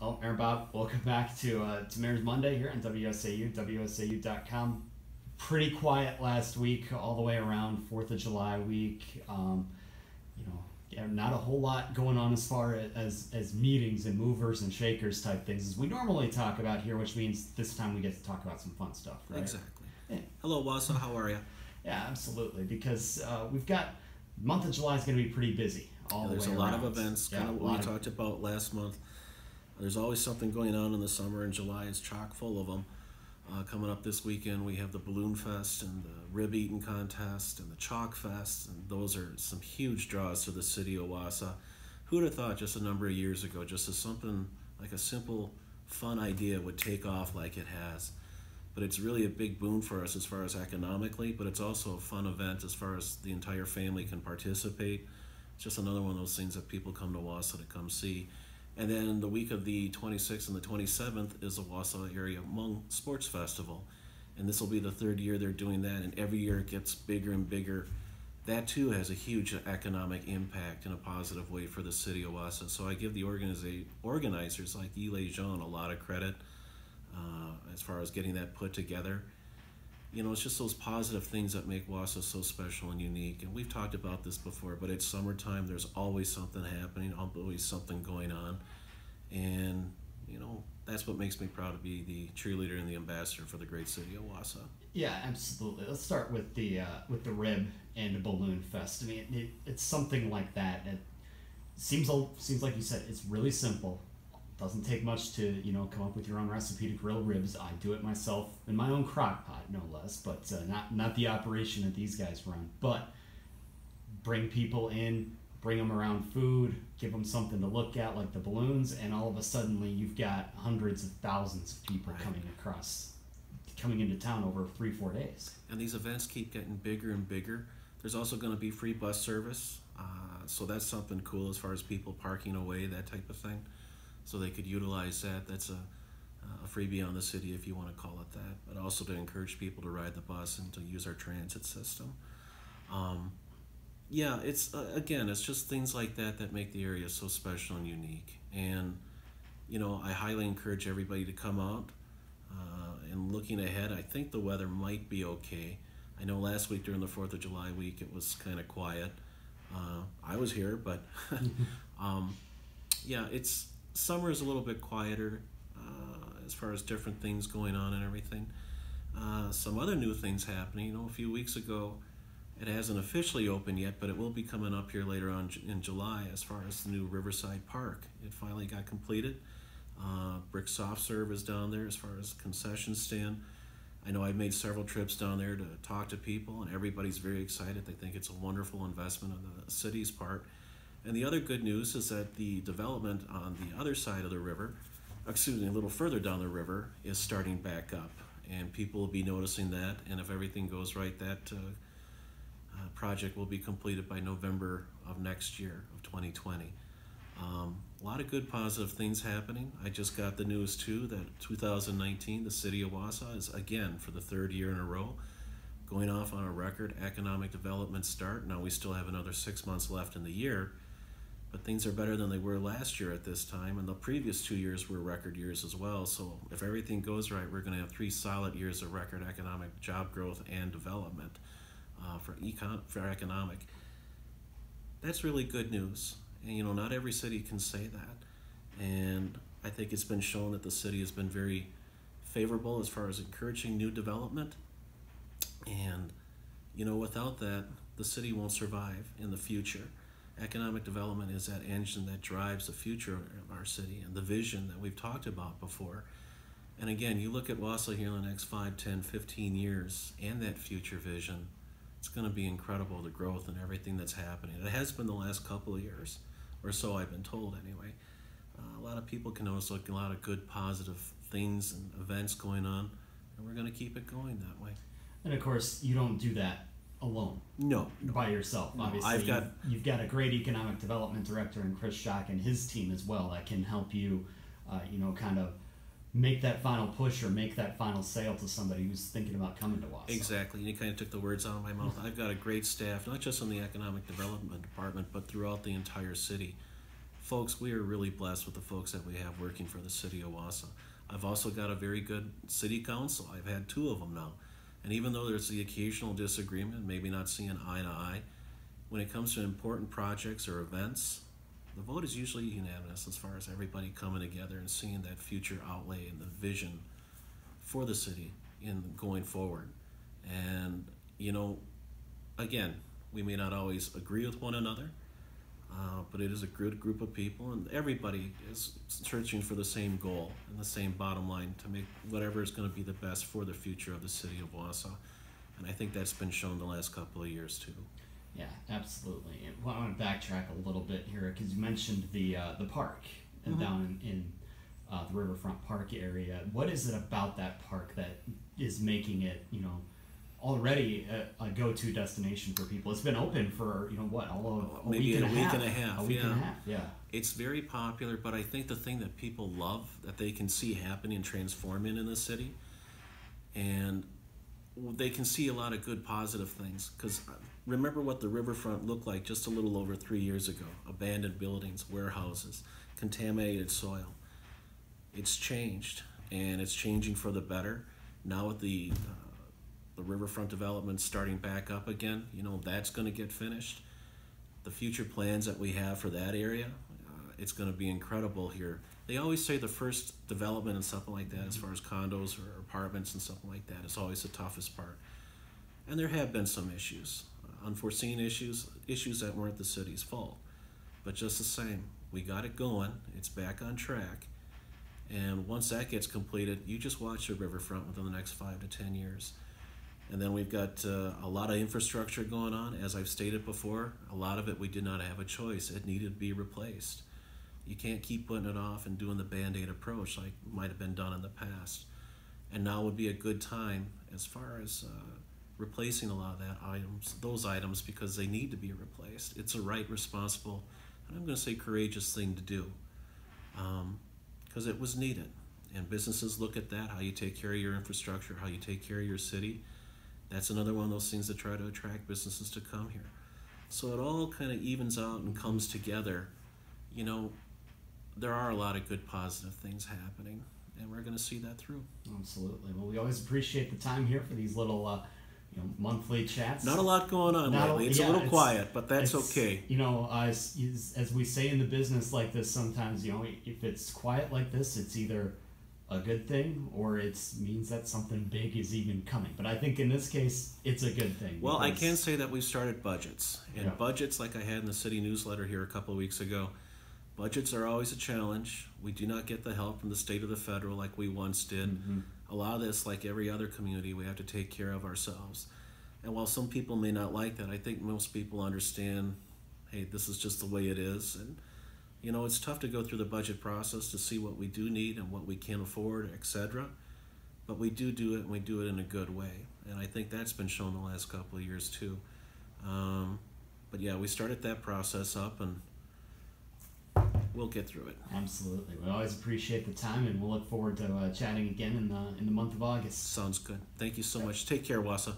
Oh, Aaron Bob, welcome back to Mayor's Monday here on WSAU, WSAU.com. Pretty quiet last week, all the way around 4th of July week. Yeah, not a whole lot going on as far as meetings and movers and shakers type things as we normally talk about here, which means this time we get to talk about some fun stuff, right? Exactly. Yeah, Hello, Wassa. How are you? yeah, absolutely. Because we've got month of July is going to be pretty busy all the way There's a around. lot of events, Yeah, kind of a what lot we talked about last month. There's always something going on in the summer, and July is chock full of them. Coming up this weekend, we have the Balloon Fest and the Rib Eating Contest and the Chalk Fest, and those are some huge draws to the city of Wassa. Who would have thought just a number of years ago, just as something like a simple, fun idea would take off like it has. But it's really a big boon for us as far as economically, but it's also a fun event as far as the entire family can participate. It's just another one of those things that people come to Wassa to come see. And then the week of the 26th and the 27th is the Wausau Area Hmong Sports Festival. And this will be the third year they're doing that, and every year it gets bigger and bigger. That too has a huge economic impact in a positive way for the city of Wassa. So I give the organizers like Yile Jean a lot of credit as far as getting that put together. You know, it's just those positive things that make Wassa so special and unique. And we've talked about this before, but it's summertime. There's always something happening, always something going on. And, you know, that's what makes me proud to be the cheerleader and the ambassador for the great city of Wassa. Yeah, absolutely. Let's start with the rib and the balloon fest. I mean, it's something like that. It seems like you said it's really simple. Doesn't take much to come up with your own recipe to grill ribs. I do it myself in my own crock pot, no less. But not the operation that these guys run. But bring people in, bring them around food, give them something to look at like the balloons, and all of a sudden you've got hundreds of thousands of people coming into town over 3-4 days. And these events keep getting bigger and bigger. There's also going to be free bus service, so that's something cool as far as people parking away, that type of thing. So they could utilize that. That's a freebie on the city, if you want to call it that, but also to encourage people to ride the bus and to use our transit system. Yeah, it's again, it's just things like that make the area so special and unique. And I highly encourage everybody to come out. And looking ahead, I think the weather might be okay. I know last week during the 4th of July week it was kind of quiet. I was here, but yeah, summer is a little bit quieter as far as different things going on and everything. Some other new things happening. A few weeks ago, it hasn't officially opened yet, but it will be coming up here later on in July as far as the new Riverfront Park. It finally got completed. Brick Soft Serve is down there as far as concession stand. I know I've made several trips down there to talk to people, and everybody's very excited. They think it's a wonderful investment on the city's part. And the other good news is that the development on the other side of the river, a little further down the river, is starting back up. And people will be noticing that, and if everything goes right, that project will be completed by November of next year, of 2020. A lot of good positive things happening. I just got the news too that 2019, the city of Wassa is again for the third year in a row going off on a record economic development start. Now we still have another 6 months left in the year, but things are better than they were last year at this time, and the previous 2 years were record years as well. So if everything goes right, we're going to have 3 solid years of record economic job growth and development for economic. That's really good news. And not every city can say that. And I think it's been shown that the city has been very favorable as far as encouraging new development. And without that, the city won't survive in the future. Economic development is that engine that drives the future of our city and the vision that we've talked about before. And again, you look at Wassa here in the next 5, 10, 15 years and that future vision, it's going to be incredible, the growth and everything that's happening. It has been the last couple of years, or so I've been told anyway. A lot of people can notice a lot of good, positive things and events going on, and we're going to keep it going that way. And of course, you don't do that alone. No. By yourself. No, Obviously, you've got a great economic development director in Chris Schock and his team as well that can help you, kind of make that final push or make that final sale to somebody who's thinking about coming to Wassa. Exactly. You kind of took the words out of my mouth. I've got a great staff, not just in the economic development department, but throughout the entire city. folks, we are really blessed with the folks that we have working for the city of Wausau. I've also got a very good city council. I've had 2 of them now. And even though there's the occasional disagreement, maybe not seeing eye to eye, when it comes to important projects or events, the vote is usually unanimous as far as everybody coming together and seeing that future outlay and the vision for the city in going forward. And, you know, again, we may not always agree with one another, but it is a good group of people, and everybody is searching for the same goal and the same bottom line to make whatever is going to be the best for the future of the city of Wausau. And I think that's been shown the last couple of years too. Yeah, absolutely. And I want to backtrack a little bit here because you mentioned the park and down in the Riverfront Park area. What is it about that park that is making it, you know, already a go-to destination for people? It's been open for, you know, what, a maybe week and a half. A week and a half, yeah. It's very popular, but I think the thing that people love, that they can see happening and transforming in the city, and they can see a lot of good positive things. Because remember what the riverfront looked like just a little over 3 years ago. Abandoned buildings, warehouses, contaminated soil. It's changed, and it's changing for the better. Now with the riverfront development starting back up again, you know, that's going to get finished. The future plans that we have for that area, it's going to be incredible here. They always say the first development and something like that, as far as condos or apartments and something like that, is always the toughest part. And there have been some issues, unforeseen issues that weren't the city's fault. But just the same, we got it going, it's back on track. And once that gets completed, you just watch the riverfront within the next 5 to 10 years. And then we've got a lot of infrastructure going on. As I've stated before, a lot of it we did not have a choice. It needed to be replaced. You can't keep putting it off and doing the Band-Aid approach like might have been done in the past. And now would be a good time as far as replacing a lot of those items, because they need to be replaced. It's a right, responsible, and I'm going to say courageous thing to do, because it was needed. And businesses look at that, how you take care of your infrastructure, how you take care of your city. That's another one of those things that try to attract businesses to come here. So it all kind of evens out and comes together. You know, there are a lot of good positive things happening, and we're going to see that through. Absolutely. Well, we always appreciate the time here for these little you know, monthly chats. Not a lot going on lately. It's a little quiet, but that's okay. You know, as we say in the business like this, sometimes, you know, if it's quiet like this, it's either a good thing or it means that something big is even coming. But I think in this case, it's a good thing. Well, I can say that we've started budgets. And yeah. Budgets, like I had in the city newsletter here a couple of weeks ago, budgets are always a challenge. We do not get the help from the state or the federal like we once did. Mm-hmm. A lot of this, like every other community, we have to take care of ourselves. And while some people may not like that, I think most people understand, hey, this is just the way it is. And, you know, it's tough to go through the budget process to see what we do need and what we can afford, etc. But we do it, and we do it in a good way. And I think that's been shown the last couple of years, too. But yeah, we started that process up, and we'll get through it. Absolutely. We always appreciate the time, and we'll look forward to chatting again in the month of August. Sounds good. Thank you so much. Take care, Wausau.